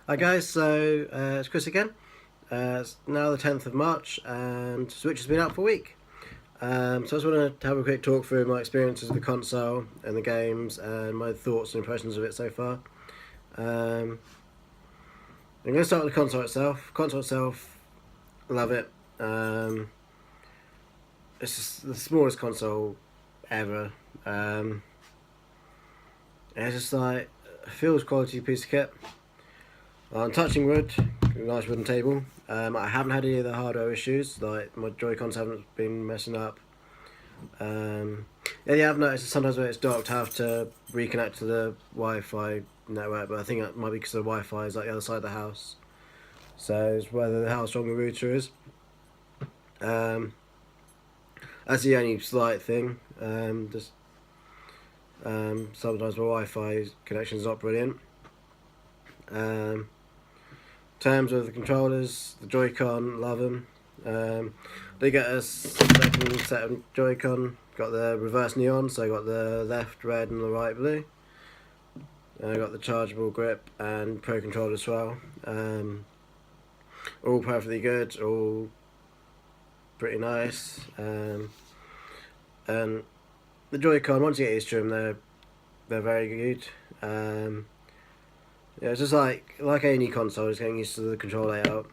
Hi guys, so it's Chris again. It's now the 10th of March and Switch has been out for a week. So I just want to have a quick talk through my experiences with the console and the games and my thoughts and impressions of it so far. I'm going to start with the console itself. Console itself, love it. It's just the smallest console ever. It's just like, feels quality piece of kit. I'm touching wood, nice wooden table. I haven't had any of the hardware issues, like my Joy-Cons haven't been messing up. Yeah, I've noticed that sometimes when it's docked I have to reconnect to the Wi-Fi network, but I think that might be because the Wi-Fi is like the other side of the house. So it's whether how strong the router is. That's the only slight thing. Sometimes my Wi-Fi connection is not brilliant. Terms of the controllers, the Joy-Con, love them. They get a second set of Joy-Con, got the reverse neon, so I got the left red and the right blue. I got the chargeable grip and Pro Controller as well. All perfectly good, all pretty nice. And the Joy-Con, once you get used to them, they're very good. Yeah, it's just like any console, just getting used to the control layout.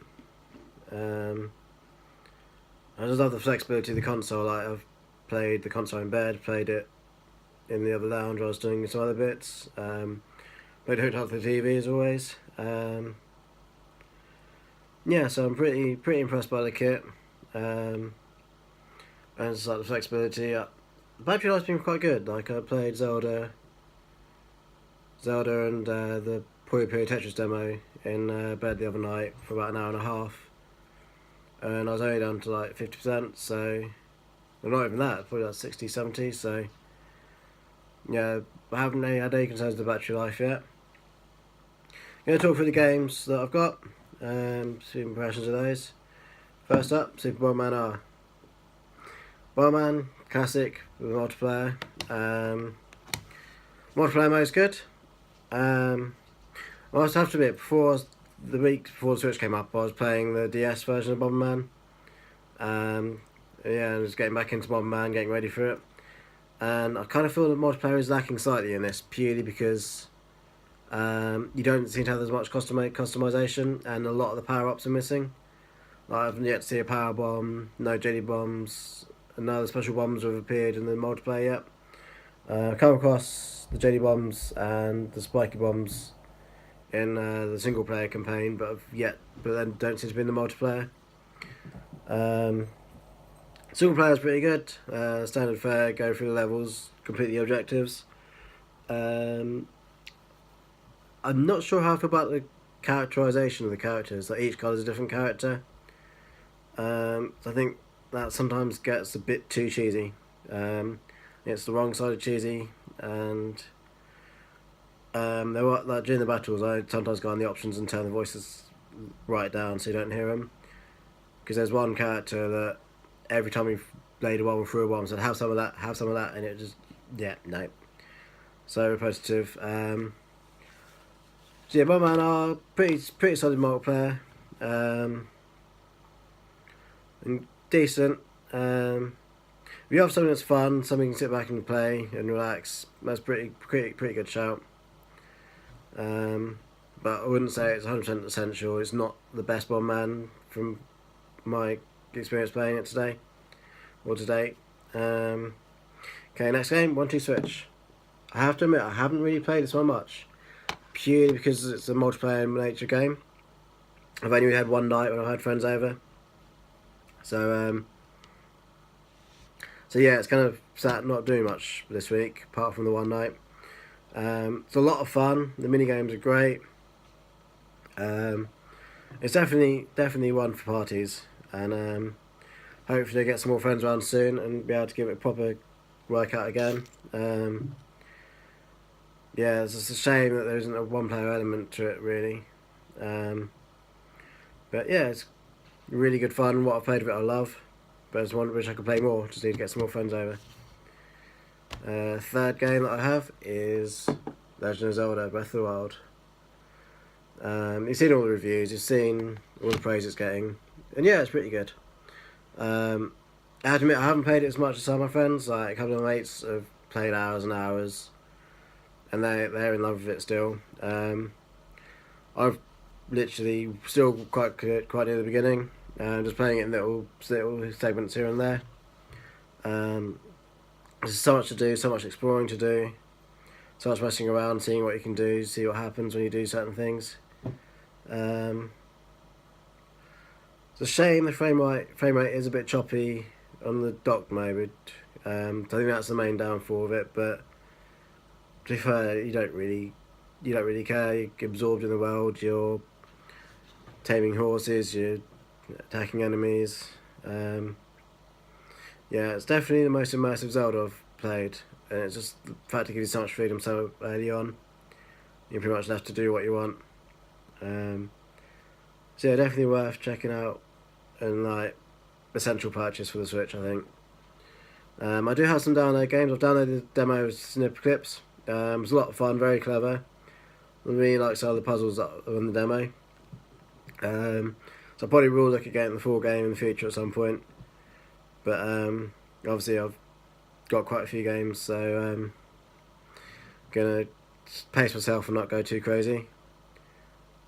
I just love the flexibility of the console. Like I've played the console in bed, played it in the other lounge while I was doing some other bits. Played hooked up to the TV as always. Yeah, so I'm pretty impressed by the kit. And it's like the flexibility. The battery life's been quite good. Like I played Zelda and the Puyo Puyo Tetris demo in bed the other night for about an hour and a half, and I was only down to like 50%, so well, not even that, probably like 60, 70. So yeah, I haven't had any concerns with the battery life yet. I'm going to talk through the games that I've got, see impressions of those. First up, Super Bomberman R. Bomberman, classic with multiplayer. Multiplayer mode's good. Well, I have to admit, the week before the Switch came up, I was playing the DS version of Bomberman. Yeah, and just getting back into Bomberman, getting ready for it. And I kind of feel that multiplayer is lacking slightly in this, purely because you don't seem to have as much customization, and a lot of the power-ups are missing. Like, I haven't yet to see a power bomb, no jelly bombs, and none of the special bombs have appeared in the multiplayer yet. I've come across the jelly bombs and the spiky bombs in the single player campaign, but then don't seem to be in the multiplayer. Single player is pretty good. Standard fare, go through the levels, complete the objectives. I'm not sure how I feel about the characterization of the characters. Like each card is a different character. So I think that sometimes gets a bit too cheesy. It's the wrong side of cheesy, and there were, like during the battles, I sometimes go on the options and turn the voices right down so you don't hear them. Because there's one character that every time we played a bomb through a bomb said, "Have some of that, have some of that," and it just no. So repetitive. So yeah, Bomberman are pretty solid multiplayer, and decent. If you have something that's fun, something you can sit back and play and relax, that's pretty good shout. But I wouldn't say it's 100% essential. It's not the best Bomberman from my experience playing it today or today. Okay, next game, 1-2 Switch. I have to admit, I haven't really played this one much, purely because it's a multiplayer nature game. I've only had one night when I had friends over, so yeah, it's kind of sat not doing much this week apart from the one night. It's a lot of fun. The mini games are great. It's definitely one for parties, and hopefully I get some more friends around soon and be able to give it a proper workout again. Yeah, it's just a shame that there isn't a one-player element to it, really. But yeah, it's really good fun. What I've played of it, I love. But I just wish I could play more. Just need to get some more friends over. Third game that I have is Legend of Zelda: Breath of the Wild. You've seen all the reviews, you've seen all the praise it's getting, and yeah, it's pretty good. I have to admit, I haven't played it as much as some of my friends. Like a couple of my mates have played hours and hours, and they're in love with it still. I've literally still quite near the beginning, just playing it in little segments here and there. There's so much to do, so much exploring to do, so much messing around, seeing what you can do, see what happens when you do certain things. It's a shame the frame rate is a bit choppy on the dock mode. I think that's the main downfall of it. But to be fair, you don't really care. You're absorbed in the world. You're taming horses. You're attacking enemies. Yeah, it's definitely the most immersive Zelda I've played, and it's just the fact it gives you so much freedom so early on. You're pretty much left to do what you want. So yeah, definitely worth checking out, and like essential purchase for the Switch, I think. I do have some download games. I've downloaded the demo of Snip Clips. It's a lot of fun, very clever. I really like some of the puzzles that are in the demo. So I probably will look at getting the full game in the future at some point. But obviously I've got quite a few games, so I'm gonna pace myself and not go too crazy.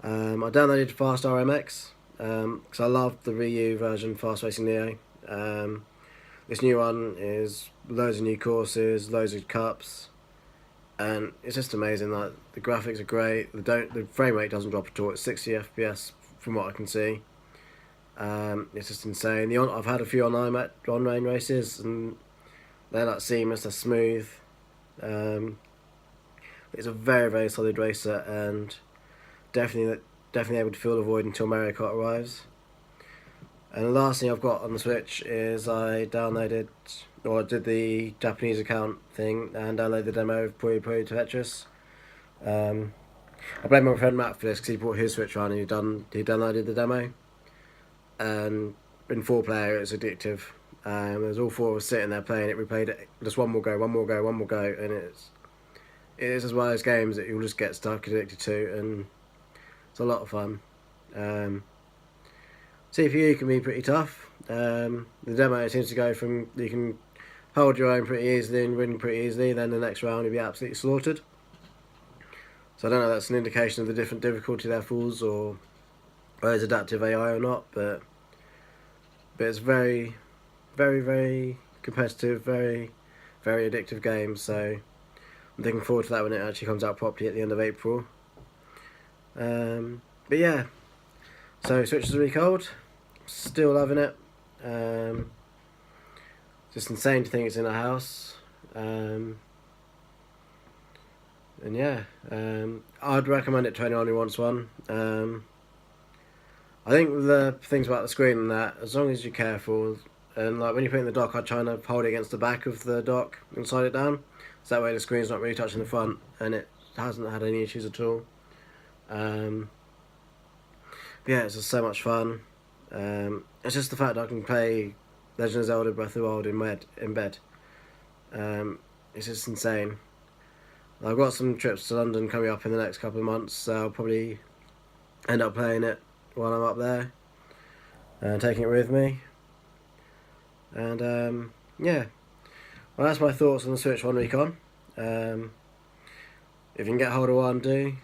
I downloaded Fast RMX because I loved the Wii U version Fast Racing Neo. This new one is loads of new courses, loads of cups, and it's just amazing. Like the graphics are great. The frame rate doesn't drop at all. It's 60 FPS from what I can see. It's just insane. I've had a few online races, and they're like seamless, they're smooth. It's a very, very solid racer, and definitely able to fill the void until Mario Kart arrives. And the last thing I've got on the Switch is I did the Japanese account thing and downloaded the demo of Puyo Puyo Tetris. I blame my friend Matt for this because he brought his Switch around and he downloaded the demo. And in 4-player, it's addictive. There's all four of us sitting there playing it. We played it just one more go, and it is as one of those games that you'll just get stuck addicted to, and it's a lot of fun. CPU can be pretty tough. The demo seems to go from you can hold your own pretty easily and win pretty easily, then the next round you'll be absolutely slaughtered. So I don't know if that's an indication of the different difficulty levels or whether it's adaptive AI or not, but it's very, very, very competitive, very, very addictive game, so I'm looking forward to that when it actually comes out properly at the end of April. But yeah, so Switch is a week old, still loving it. Just insane to think it's in a house. And yeah, I'd recommend it to anyone who wants one. I think the things about the screen and that, as long as you're careful, and like when you put it in the dock, I try and hold it against the back of the dock and slide it down, so that way the screen's not really touching the front, and it hasn't had any issues at all. Yeah, it's just so much fun. It's just the fact that I can play Legend of Zelda Breath of the Wild in bed. It's just insane. I've got some trips to London coming up in the next couple of months, so I'll probably end up playing it while I'm up there and taking it with me. And yeah, well, that's my thoughts on the Switch 1 week on. If you can get hold of one, do.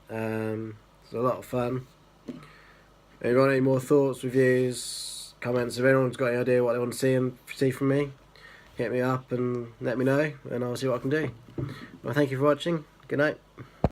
It's a lot of fun. If you want any more thoughts, reviews, comments, if anyone's got any idea what they want to see from me, hit me up and let me know, and I'll see what I can do. Well, thank you for watching. Good night.